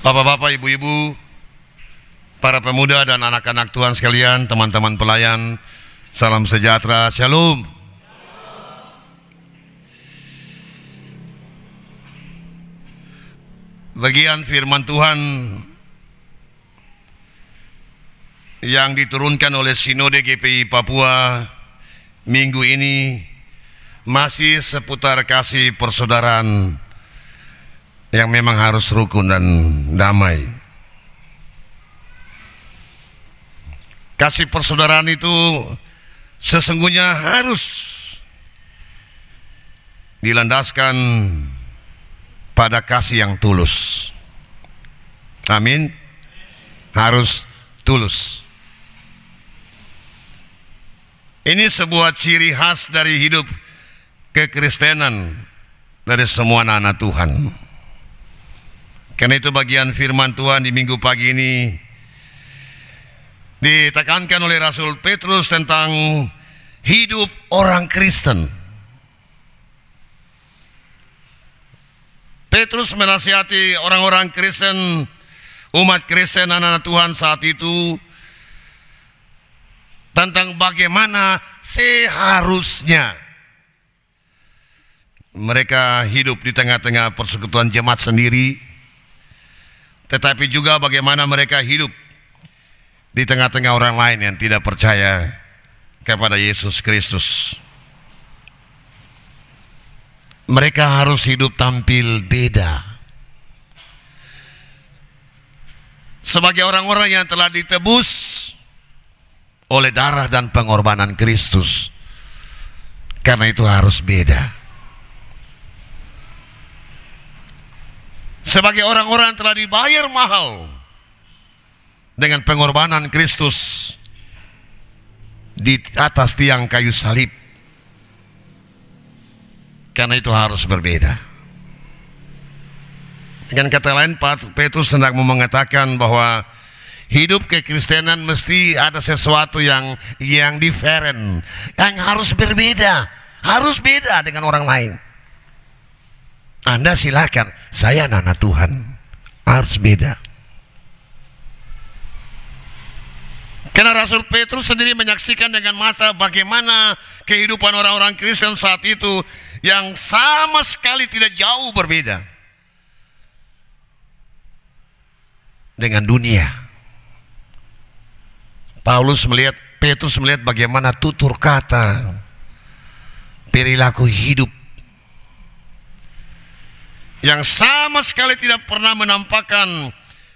Bapak-bapak, ibu-ibu, para pemuda dan anak-anak Tuhan sekalian, teman-teman pelayan, salam sejahtera, shalom. Bagian firman Tuhan yang diturunkan oleh Sinode GPI Papua minggu ini masih seputar kasih persaudaraan yang memang harus rukun dan damai. Kasih persaudaraan itu sesungguhnya harus dilandaskan pada kasih yang tulus. Amin. Harus tulus. Ini sebuah ciri khas dari hidup kekristenan dari semua anak-anak Tuhan. Karena itu bagian firman Tuhan di minggu pagi ini ditekankan oleh Rasul Petrus tentang hidup orang Kristen. Petrus menasihati orang-orang Kristen, umat Kristen, anak-anak Tuhan saat itu tentang bagaimana seharusnya mereka hidup di tengah-tengah persekutuan jemaat sendiri, tetapi juga bagaimana mereka hidup di tengah-tengah orang lain yang tidak percaya kepada Yesus Kristus. Mereka harus hidup tampil beda. Sebagai orang-orang yang telah ditebus oleh darah dan pengorbanan Kristus. Karena itu harus beda. Sebagai orang-orang yang telah dibayar mahal dengan pengorbanan Kristus di atas tiang kayu salib. Karena itu harus berbeda. Dengan kata lain, Petrus hendak mengatakan bahwa hidup kekristenan mesti ada sesuatu yang different, yang harus berbeda, harus beda dengan orang lain. Anda silakan, saya anak Tuhan, harus beda. Karena Rasul Petrus sendiri menyaksikan dengan mata bagaimana kehidupan orang-orang Kristen saat itu yang sama sekali tidak jauh berbeda dengan dunia. Petrus melihat bagaimana tutur kata, perilaku hidup yang sama sekali tidak pernah menampakkan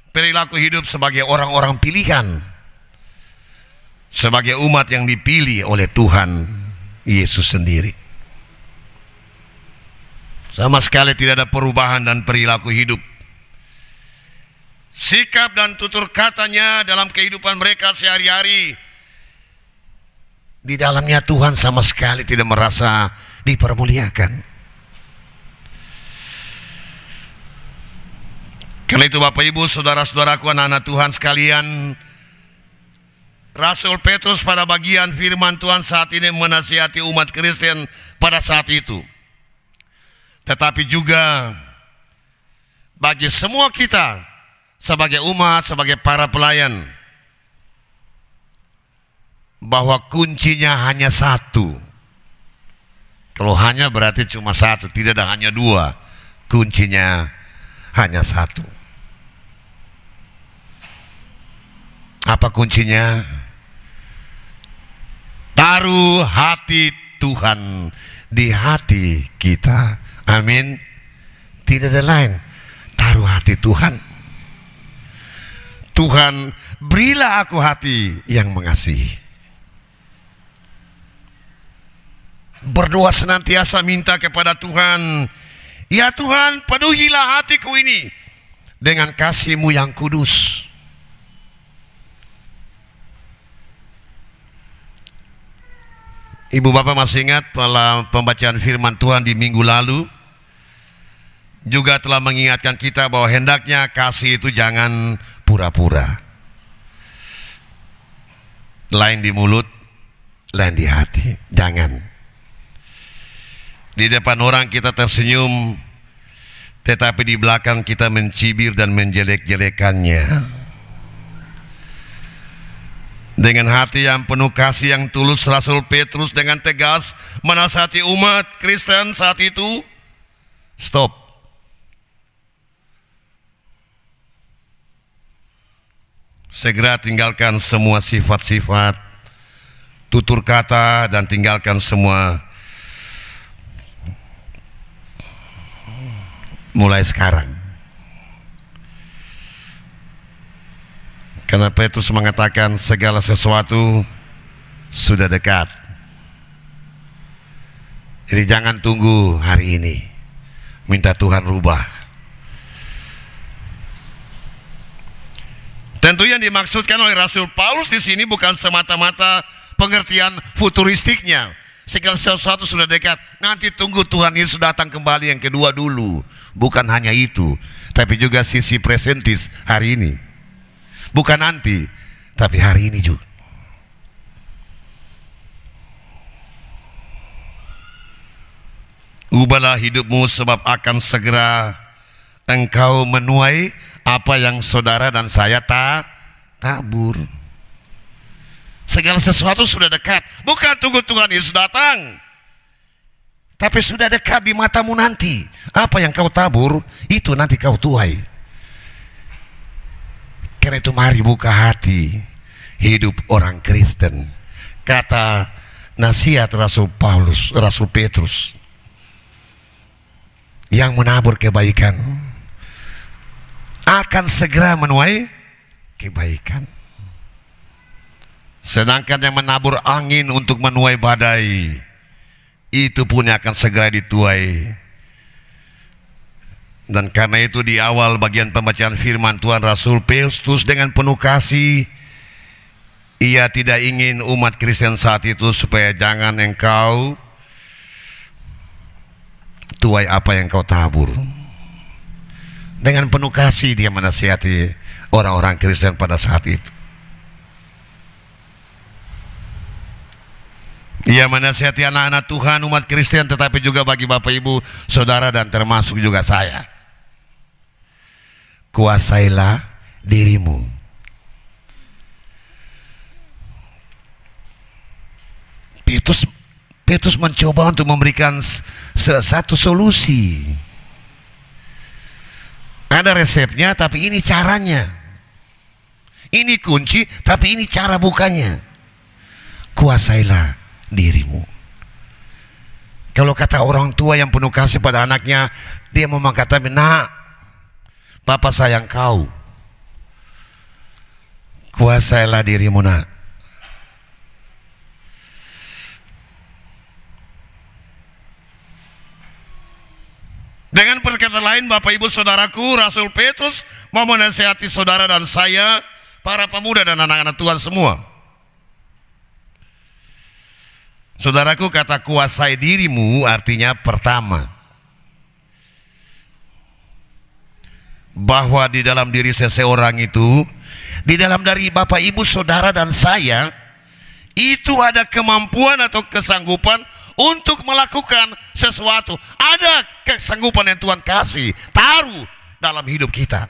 perilaku hidup sebagai orang-orang pilihan, sebagai umat yang dipilih oleh Tuhan Yesus sendiri. Sama sekali tidak ada perubahan dan perilaku hidup, sikap dan tutur katanya dalam kehidupan mereka sehari-hari. Di dalamnya Tuhan sama sekali tidak merasa dipermuliakan. Karena itu Bapak Ibu, saudara-saudaraku, anak-anak Tuhan sekalian, Rasul Petrus pada bagian firman Tuhan saat ini menasihati umat Kristen pada saat itu. Tetapi juga bagi semua kita sebagai umat, sebagai para pelayan, bahwa kuncinya hanya satu. Kalau hanya berarti cuma satu, tidak ada hanya dua. Kuncinya hanya satu. Apa kuncinya? Taruh hati Tuhan di hati kita. Amin. Tidak ada lain. Taruh hati Tuhan. Tuhan, berilah aku hati yang mengasihi. Berdoa senantiasa minta kepada Tuhan, ya Tuhan, penuhilah hatiku ini dengan kasih-Mu yang kudus. Ibu bapak masih ingat pada pembacaan firman Tuhan di minggu lalu juga telah mengingatkan kita bahwa hendaknya kasih itu jangan pura-pura. Lain di mulut, lain di hati. Jangan. Di depan orang kita tersenyum, tetapi di belakang kita mencibir dan menjelek-jelekannya. Dengan hati yang penuh kasih yang tulus, Rasul Petrus dengan tegas menasihati umat Kristen saat itu. Stop. Segera tinggalkan semua sifat-sifat, tutur kata, dan tinggalkan semua mulai sekarang. Karena Petrus mengatakan segala sesuatu sudah dekat. Jadi jangan tunggu hari ini, minta Tuhan rubah. Tentu yang dimaksudkan oleh Rasul Paulus di sini bukan semata-mata pengertian futuristiknya. Segala sesuatu sudah dekat, nanti tunggu Tuhan Yesus datang kembali yang kedua dulu. Bukan hanya itu, tapi juga sisi presentis hari ini. Bukan nanti, tapi hari ini juga. Ubahlah hidupmu, sebab akan segera engkau menuai apa yang saudara dan saya tabur. Segala sesuatu sudah dekat. Bukan tunggu Tuhan Yesus datang, tapi sudah dekat di matamu nanti. Apa yang kau tabur, itu nanti kau tuai. Karena itu mari buka hati hidup orang Kristen. Kata nasihat Rasul Paulus, Rasul Petrus, yang menabur kebaikan akan segera menuai kebaikan. Sedangkan yang menabur angin untuk menuai badai, itu pun akan segera dituai. Dan karena itu di awal bagian pembacaan firman Tuhan, Rasul Petrus dengan penuh kasih, ia tidak ingin umat Kristen saat itu supaya jangan engkau tuai apa yang kau tabur. Dengan penuh kasih dia menasihati orang-orang Kristen pada saat itu. Ia menasihati anak-anak Tuhan, umat Kristen, tetapi juga bagi Bapak Ibu Saudara dan termasuk juga saya. Kuasailah dirimu. Petrus mencoba untuk memberikan satu solusi. Ada resepnya, tapi ini caranya. Ini kunci, tapi ini cara bukanya. Kuasailah dirimu. Kalau kata orang tua yang penuh kasih pada anaknya, dia mau mengatakan, "Nak, Papa sayang kau. Kuasailah dirimu, nak." Dengan perkataan lain, Bapak Ibu Saudaraku, Rasul Petrus mau menasihati saudara dan saya, para pemuda dan anak-anak Tuhan semua. Saudaraku, kata kuasai dirimu artinya pertama, bahwa di dalam diri seseorang itu, di dalam dari Bapak Ibu Saudara dan saya, itu ada kemampuan atau kesanggupan untuk melakukan sesuatu. Ada kesanggupan yang Tuhan kasih, taruh dalam hidup kita.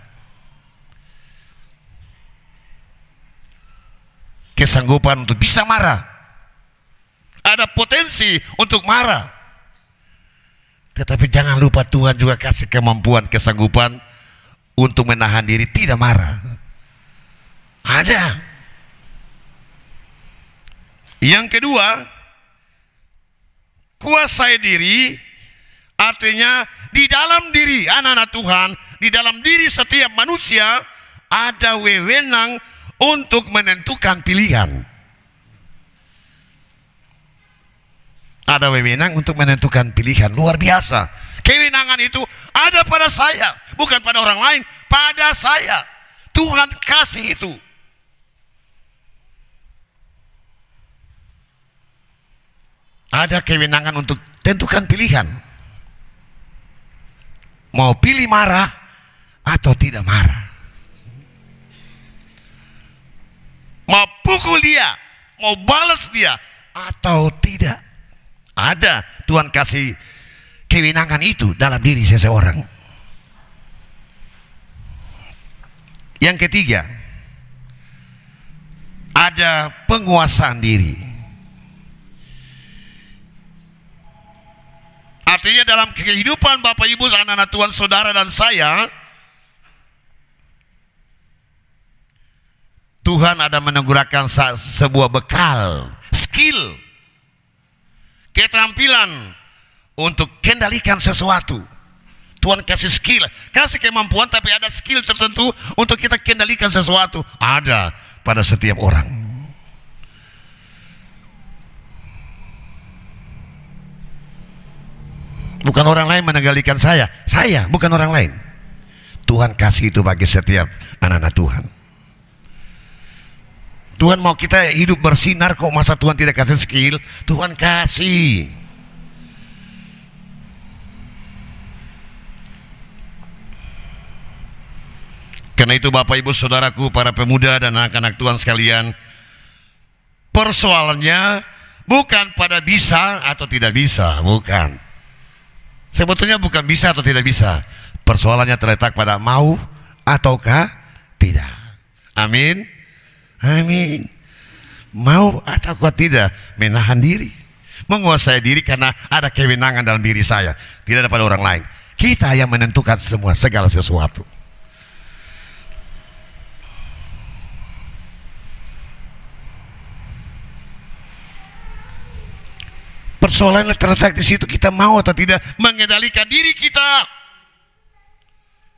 Kesanggupan untuk bisa marah. Ada potensi untuk marah. Tetapi jangan lupa Tuhan juga kasih kemampuan, kesanggupan untuk menahan diri tidak marah. Ada. Yang kedua, kuasai diri artinya di dalam diri anak-anak Tuhan, di dalam diri setiap manusia ada wewenang untuk menentukan pilihan. Ada wewenang untuk menentukan pilihan, luar biasa. Kewenangan itu ada pada saya, bukan pada orang lain, pada saya. Tuhan kasih itu. Ada kewenangan untuk tentukan pilihan. Mau pilih marah atau tidak marah. Mau pukul dia, mau balas dia atau tidak. Ada Tuhan kasih kewenangan itu dalam diri seseorang. Yang ketiga, ada penguasaan diri. Artinya dalam kehidupan Bapak Ibu, anak-anak Tuhan, saudara dan saya, Tuhan ada meneguhkan sebuah bekal, skill, keterampilan untuk kendalikan sesuatu. Tuhan kasih skill, kasih kemampuan, tapi ada skill tertentu untuk kita kendalikan sesuatu. Ada pada setiap orang. Bukan orang lain mengendalikan saya bukan orang lain. Tuhan kasih itu bagi setiap anak-anak Tuhan. Tuhan mau kita hidup bersinar kok, masa Tuhan tidak kasih skill? Tuhan kasih. Karena itu Bapak Ibu Saudaraku, para pemuda dan anak-anak Tuhan sekalian, persoalannya bukan pada bisa atau tidak bisa, bukan. Sebetulnya bukan bisa atau tidak bisa. Persoalannya terletak pada mau ataukah tidak. Amin. Amin. Mau ataukah tidak, menahan diri, menguasai diri, karena ada kewenangan dalam diri saya, tidak ada pada orang lain. Kita yang menentukan semua segala sesuatu. Persoalannya terletak di situ, kita mau atau tidak mengendalikan diri kita,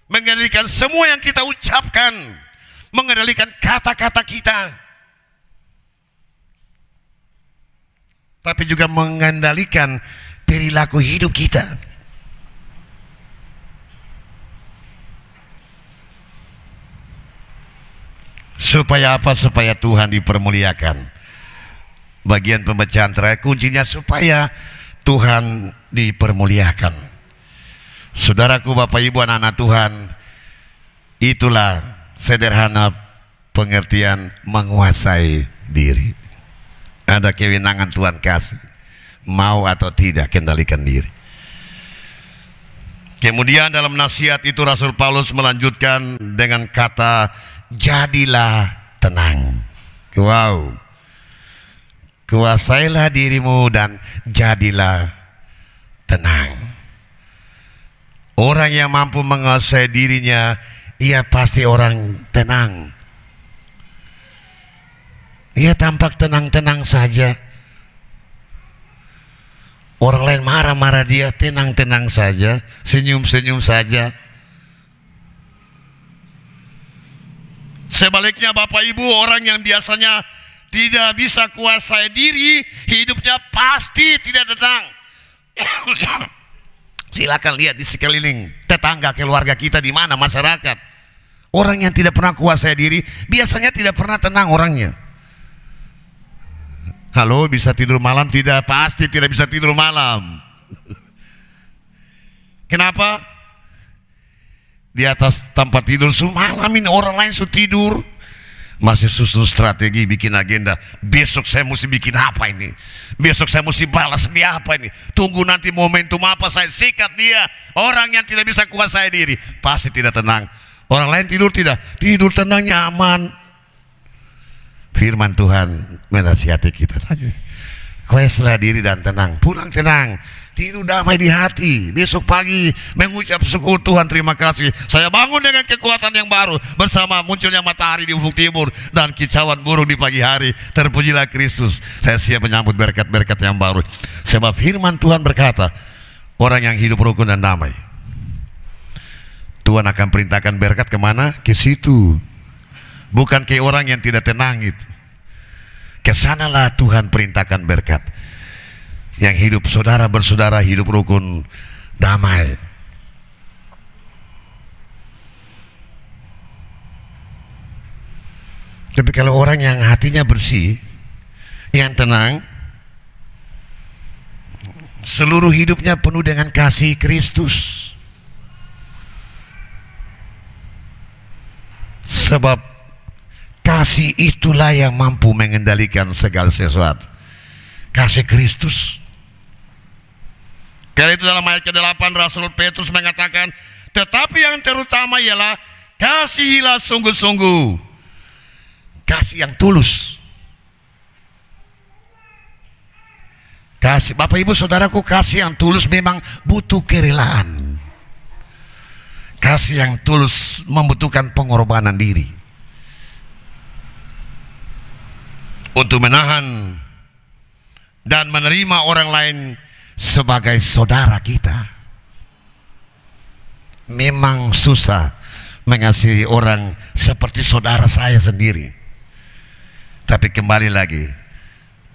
mengendalikan semua yang kita ucapkan, mengendalikan kata-kata kita, tapi juga mengendalikan perilaku hidup kita. Supaya apa? Supaya Tuhan dipermuliakan. Bagian pembacaan terakhir, kuncinya supaya Tuhan dipermuliakan. Saudaraku, Bapak Ibu, anak-anak Tuhan, itulah sederhana pengertian menguasai diri. Ada kewenangan Tuhan kasih, mau atau tidak, kendalikan diri. Kemudian dalam nasihat itu Rasul Paulus melanjutkan dengan kata, jadilah tenang. Wow. Kuasailah dirimu dan jadilah tenang. Orang yang mampu menguasai dirinya, ia pasti orang tenang. Ia tampak tenang-tenang saja. Orang lain marah-marah, dia tenang-tenang saja, senyum-senyum saja. Sebaliknya Bapak Ibu, orang yang biasanya tidak bisa kuasai diri, hidupnya pasti tidak tenang. Silakan lihat di sekeliling, tetangga, keluarga kita, di mana masyarakat. Orang yang tidak pernah kuasai diri biasanya tidak pernah tenang orangnya. Halo, bisa tidur malam? Tidak, pasti tidak bisa tidur malam. Kenapa? Di atas tempat tidur semalam ini orang lain sudah tidur, masih susun strategi, bikin agenda. Besok saya mesti bikin apa ini? Besok saya mesti balas dia apa ini? Tunggu nanti momentum apa saya sikat dia. Orang yang tidak bisa kuasai diri pasti tidak tenang. Orang lain tidur tidak, tidur tenang, nyaman. Firman Tuhan menasihati kita lagi. Kuasailah diri dan tenang, pulang tenang, tidur damai di hati. Besok pagi mengucap syukur, Tuhan terima kasih, saya bangun dengan kekuatan yang baru, bersama munculnya matahari di ufuk timur dan kicauan burung di pagi hari. Terpujilah Kristus, saya siap menyambut berkat-berkat yang baru. Sebab firman Tuhan berkata, orang yang hidup rukun dan damai, Tuhan akan perintahkan berkat kemana? Ke situ. Bukan ke orang yang tidak tenang itu. Kesanalah Tuhan perintahkan berkat. Yang hidup saudara bersaudara, hidup rukun, damai. Tapi kalau orang yang hatinya bersih, yang tenang, seluruh hidupnya penuh dengan kasih Kristus. Sebab kasih itulah yang mampu mengendalikan segala sesuatu. Kasih Kristus. Karena itu dalam ayat ke-8 Rasul Petrus mengatakan, tetapi yang terutama ialah kasihilah sungguh-sungguh, kasih yang tulus. Kasih, Bapak Ibu Saudaraku, kasih yang tulus memang butuh kerelaan. Kasih yang tulus membutuhkan pengorbanan diri untuk menahan dan menerima orang lain sebagai saudara kita. Memang susah mengasihi orang seperti saudara saya sendiri. Tapi kembali lagi,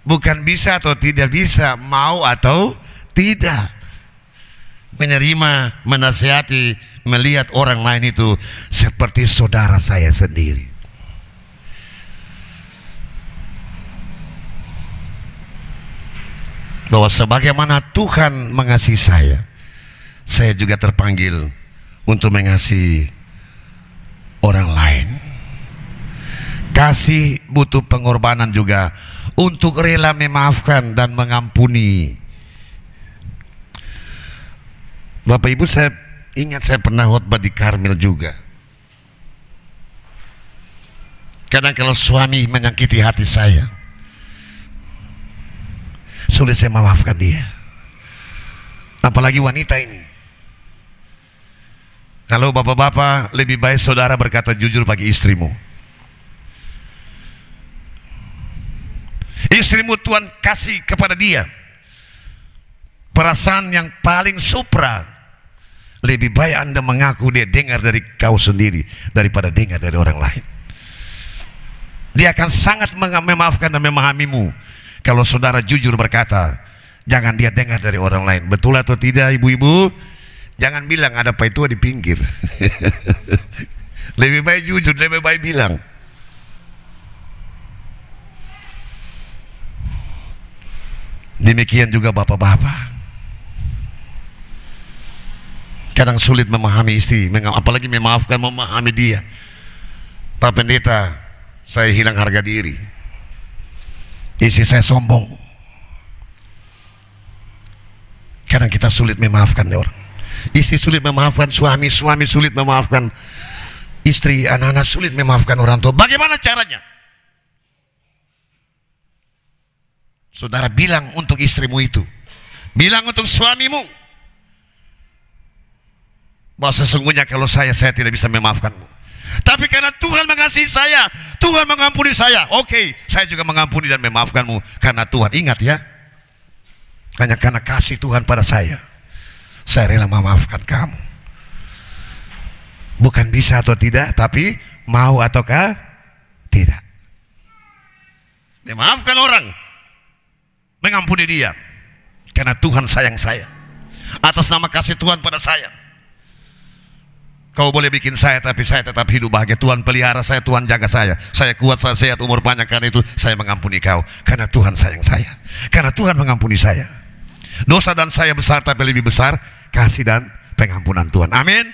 bukan bisa atau tidak bisa, mau atau tidak. Menerima, menasihati, melihat orang lain itu seperti saudara saya sendiri. Bahwa sebagaimana Tuhan mengasihi saya juga terpanggil untuk mengasihi orang lain. Kasih butuh pengorbanan juga, untuk rela memaafkan dan mengampuni. Bapak Ibu, saya ingat saya pernah khotbah di Karmel juga. Kadang kalau suami menyakiti hati saya, sulit saya memaafkan dia. Apalagi wanita ini. Kalau bapak-bapak, lebih baik saudara berkata jujur bagi istrimu. Istrimu Tuhan kasih kepada dia perasaan yang paling supra. Lebih baik Anda mengaku dia dengar dari kau sendiri daripada dengar dari orang lain. Dia akan sangat memaafkan dan memahamimu kalau saudara jujur berkata. Jangan dia dengar dari orang lain. Betul atau tidak, ibu-ibu? Jangan bilang ada Pak Tua di pinggir. Lebih baik jujur, lebih baik bilang. Demikian juga bapak-bapak. Kadang sulit memahami istri, apalagi memaafkan, memahami dia. Pak Pendeta, saya hilang harga diri. Istri saya sombong. Kadang kita sulit memaafkan orang. Istri sulit memaafkan suami, suami sulit memaafkan istri, anak-anak sulit memaafkan orang tua. Bagaimana caranya? Saudara bilang untuk istrimu itu, bilang untuk suamimu, bahwa sesungguhnya kalau saya tidak bisa memaafkanmu. Tapi karena Tuhan mengasihi saya, Tuhan mengampuni saya. Oke, saya juga mengampuni dan memaafkanmu. Karena Tuhan, ingat ya, hanya karena kasih Tuhan pada saya rela memaafkan kamu. Bukan bisa atau tidak, tapi mau ataukah tidak. Memaafkan orang, mengampuni dia, karena Tuhan sayang saya. Atas nama kasih Tuhan pada saya. Kau boleh bikin saya, tapi saya tetap hidup bahagia. Tuhan pelihara saya, Tuhan jaga saya. Saya kuat, saya sehat, umur panjang. Karena itu saya mengampuni kau. Karena Tuhan sayang saya. Karena Tuhan mengampuni saya. Dosa dan saya besar, tapi lebih besar kasih dan pengampunan Tuhan. Amin.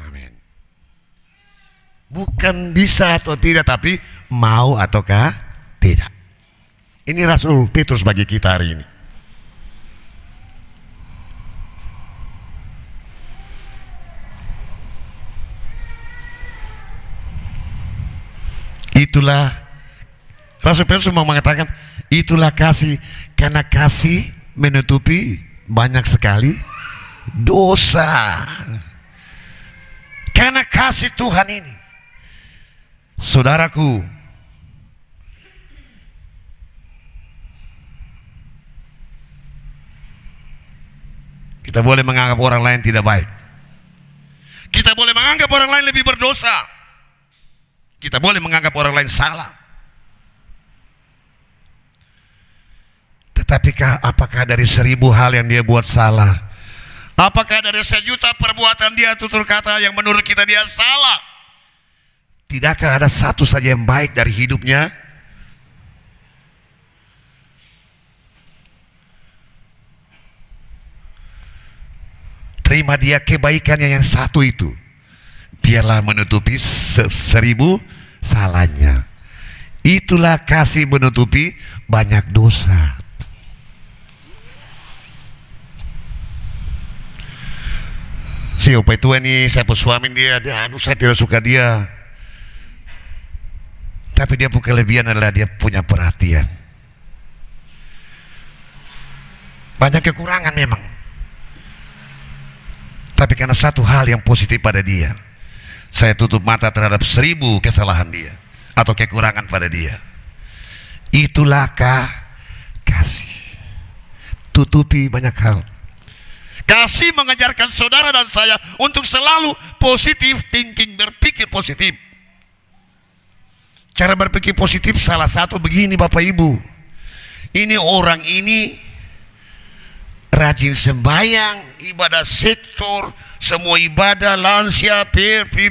Amin. Bukan bisa atau tidak, tapi mau ataukah tidak. Ini Rasul Petrus bagi kita hari ini. Itulah Rasul Petrus mau mengatakan, itulah kasih, karena kasih menutupi banyak sekali dosa. Karena kasih Tuhan ini, saudaraku, kita boleh menganggap orang lain tidak baik. Kita boleh menganggap orang lain lebih berdosa. Kita boleh menganggap orang lain salah. Tetapi apakah dari 1000 hal yang dia buat salah? Apakah dari 1 juta perbuatan dia, tutur kata yang menurut kita dia salah, tidakkah ada satu saja yang baik dari hidupnya? Terima dia kebaikannya yang satu itu, biarlah menutupi 1000 salahnya. Itulah kasih menutupi banyak dosa. Si opa itu ini saya suami dia, aduh saya tidak suka dia. Tapi dia punya kelebihan adalah dia punya perhatian. Banyak kekurangan memang. Tapi karena satu hal yang positif pada dia, saya tutup mata terhadap 1000 kesalahan dia atau kekurangan pada dia. Itulah kasih. Tutupi banyak hal. Kasih mengajarkan saudara dan saya untuk selalu positif thinking, berpikir positif. Cara berpikir positif salah satu begini Bapak Ibu. Ini orang ini rajin sembahyang, ibadah sektor, semua ibadah lansia,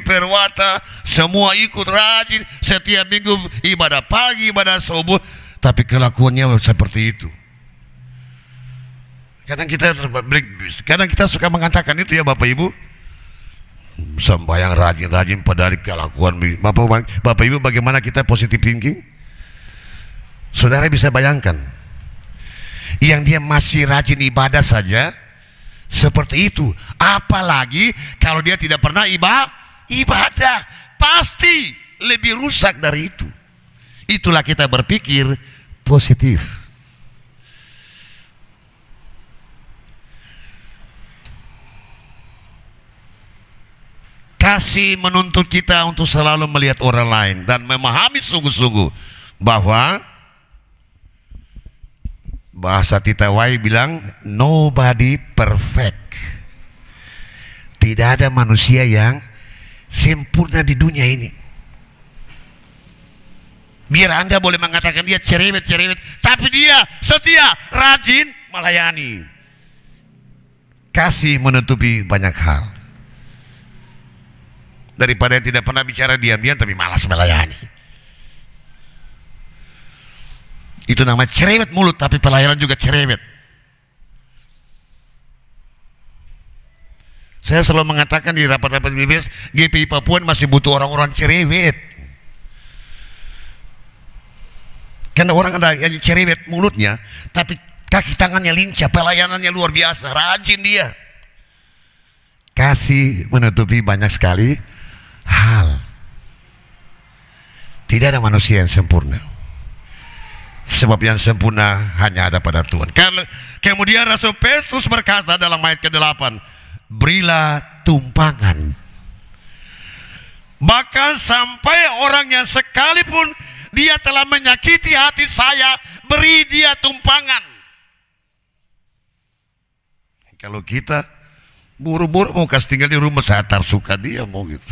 perwata, semua ikut rajin, setiap minggu ibadah pagi, ibadah subuh, tapi kelakuannya seperti itu. Kadang kita suka mengatakan itu ya Bapak Ibu. Sembahyang rajin-rajin padahal kelakuan Bapak Ibu, bagaimana kita positive thinking? Saudara bisa bayangkan, yang dia masih rajin ibadah saja seperti itu, apalagi kalau dia tidak pernah ibadah, pasti lebih rusak dari itu. Itulah kita berpikir positif. Kasih menuntut kita untuk selalu melihat orang lain dan memahami sungguh-sungguh bahwa bahasa Tita Wai bilang nobody perfect. Tidak ada manusia yang sempurna di dunia ini. Biar Anda boleh mengatakan dia cerewet, tapi dia setia, rajin melayani. Kasih menutupi banyak hal. Daripada yang tidak pernah bicara diam-diam tapi malas melayani. Itu namanya cerewet mulut tapi pelayanan juga cerewet. Saya selalu mengatakan di rapat-rapat BBS, GPI Papua masih butuh orang-orang cerewet. Karena orang ada yang cerewet mulutnya, tapi kaki tangannya lincah, pelayanannya luar biasa, rajin dia. Kasih menutupi banyak sekali hal. Tidak ada manusia yang sempurna, sebab yang sempurna hanya ada pada Tuhan. Kemudian Rasul Petrus berkata dalam ayat ke-8, berilah tumpangan, bahkan sampai orang yang sekalipun dia telah menyakiti hati saya, beri dia tumpangan. Kalau kita buru-buru mau kasih tinggal di rumah, saya suka dia mau gitu.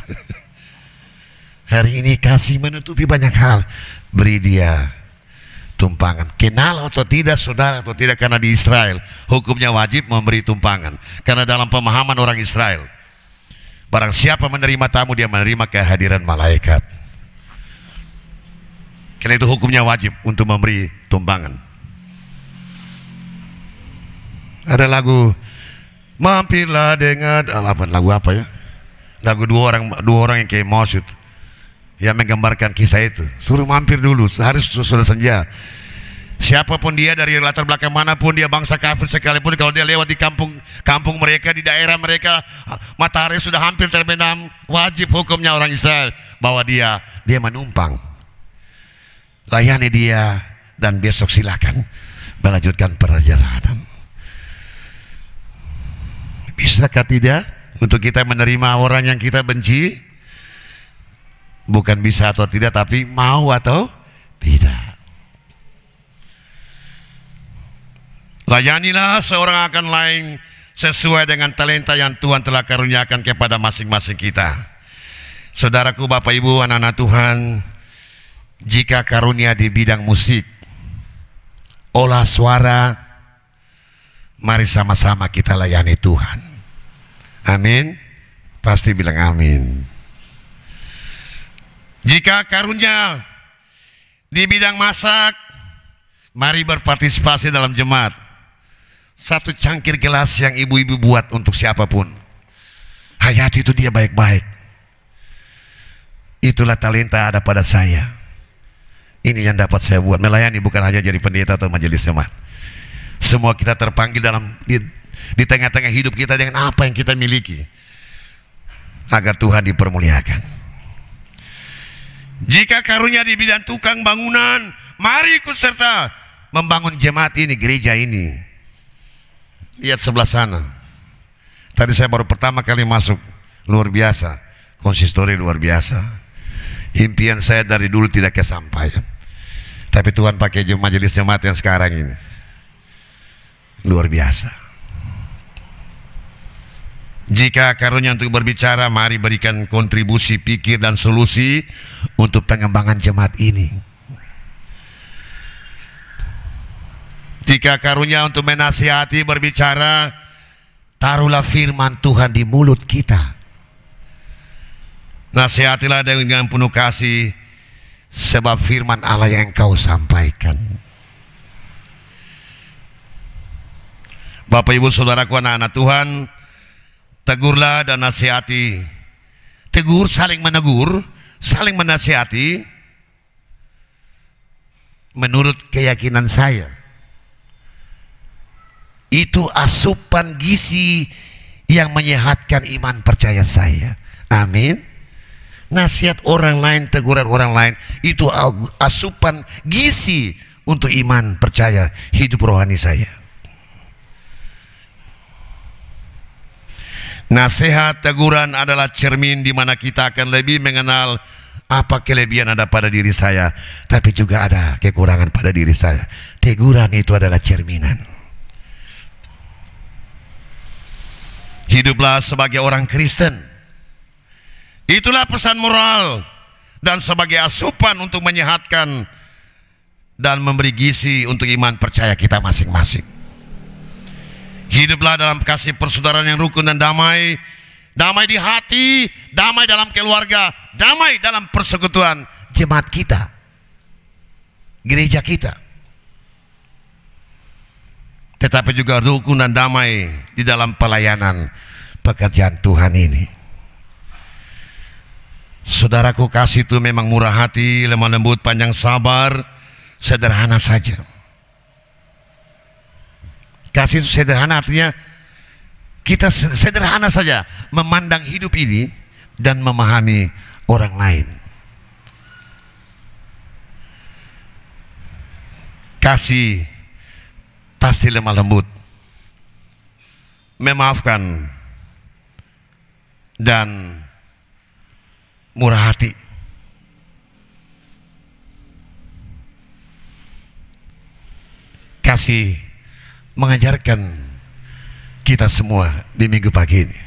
Hari ini kasih menutupi banyak hal, beri dia tumpangan. Kenal atau tidak saudara atau tidak, karena di Israel hukumnya wajib memberi tumpangan. Karena dalam pemahaman orang Israel, barang siapa menerima tamu, dia menerima kehadiran malaikat. Karena itu hukumnya wajib untuk memberi tumpangan. Ada lagu, mampirlah dengan lagu apa ya? Lagu dua orang yang kayak Mosud yang menggambarkan kisah itu. Suruh mampir dulu, harus sudah senja. Siapapun dia, dari latar belakang manapun dia, bangsa kafir sekalipun, kalau dia lewat di kampung mereka, di daerah mereka, matahari sudah hampir terbenam, wajib hukumnya orang Israel bahwa dia menumpang. Layani dia dan besok silakan melanjutkan perjalanan. Bisakah tidak untuk kita menerima orang yang kita benci? Bukan bisa atau tidak, tapi mau atau tidak. Layanilah seorang akan lain sesuai dengan talenta yang Tuhan telah karuniakan kepada masing-masing kita. Saudaraku, Bapak Ibu, anak-anak Tuhan, jika karunia di bidang musik, olah suara, mari sama-sama kita layani Tuhan. Amin. Pasti bilang amin. Jika karunia di bidang masak, mari berpartisipasi dalam jemaat. Satu cangkir gelas yang ibu-ibu buat untuk siapapun, hayati itu dia baik-baik. Itulah talenta ada pada saya. Ini yang dapat saya buat. Melayani bukan hanya jadi pendeta atau majelis jemaat. Semua kita terpanggil di tengah-tengah hidup kita dengan apa yang kita miliki. agar Tuhan dipermuliakan. Jika karunia di bidang tukang bangunan, mari ikut serta membangun jemaat ini, gereja ini. Lihat sebelah sana. Tadi saya baru pertama kali masuk, luar biasa, konsistori luar biasa. Impian saya dari dulu tidak kesampaian, tapi Tuhan pakai majelis jemaat yang sekarang ini luar biasa. Jika karunia untuk berbicara, mari berikan kontribusi pikir dan solusi untuk pengembangan jemaat ini. Jika karunia untuk menasihati, berbicara, taruhlah firman Tuhan di mulut kita. Nasihatilah dengan penuh kasih, sebab firman Allah yang engkau sampaikan. Bapak ibu saudaraku anak-anak Tuhan, tegurlah dan nasihati. Tegur, saling menegur, saling menasihati menurut keyakinan saya. Itu asupan gizi yang menyehatkan iman percaya saya. Amin. Nasihat orang lain, teguran orang lain, itu asupan gizi untuk iman percaya hidup rohani saya. Nasihat teguran adalah cermin di mana kita akan lebih mengenal apa kelebihan ada pada diri saya, tapi juga ada kekurangan pada diri saya. Teguran itu adalah cerminan. Hiduplah sebagai orang Kristen. Itulah pesan moral dan sebagai asupan untuk menyehatkan dan memberi gizi untuk iman percaya kita masing-masing. Hiduplah dalam kasih persaudaraan yang rukun dan damai. Damai di hati, damai dalam keluarga, damai dalam persekutuan jemaat kita, gereja kita. Tetapi juga rukun dan damai di dalam pelayanan pekerjaan Tuhan ini. Saudaraku, kasih itu memang murah hati, lemah lembut, panjang sabar, sederhana saja. Kasih itu sederhana, artinya kita sederhana saja memandang hidup ini dan memahami orang lain. Kasih pasti lemah lembut, memaafkan, dan murah hati. Kasih mengajarkan kita semua di minggu pagi ini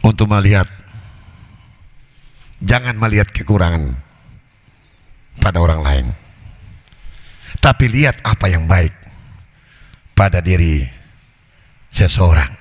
untuk melihat, jangan melihat kekurangan pada orang lain, tapi lihat apa yang baik pada diri seseorang.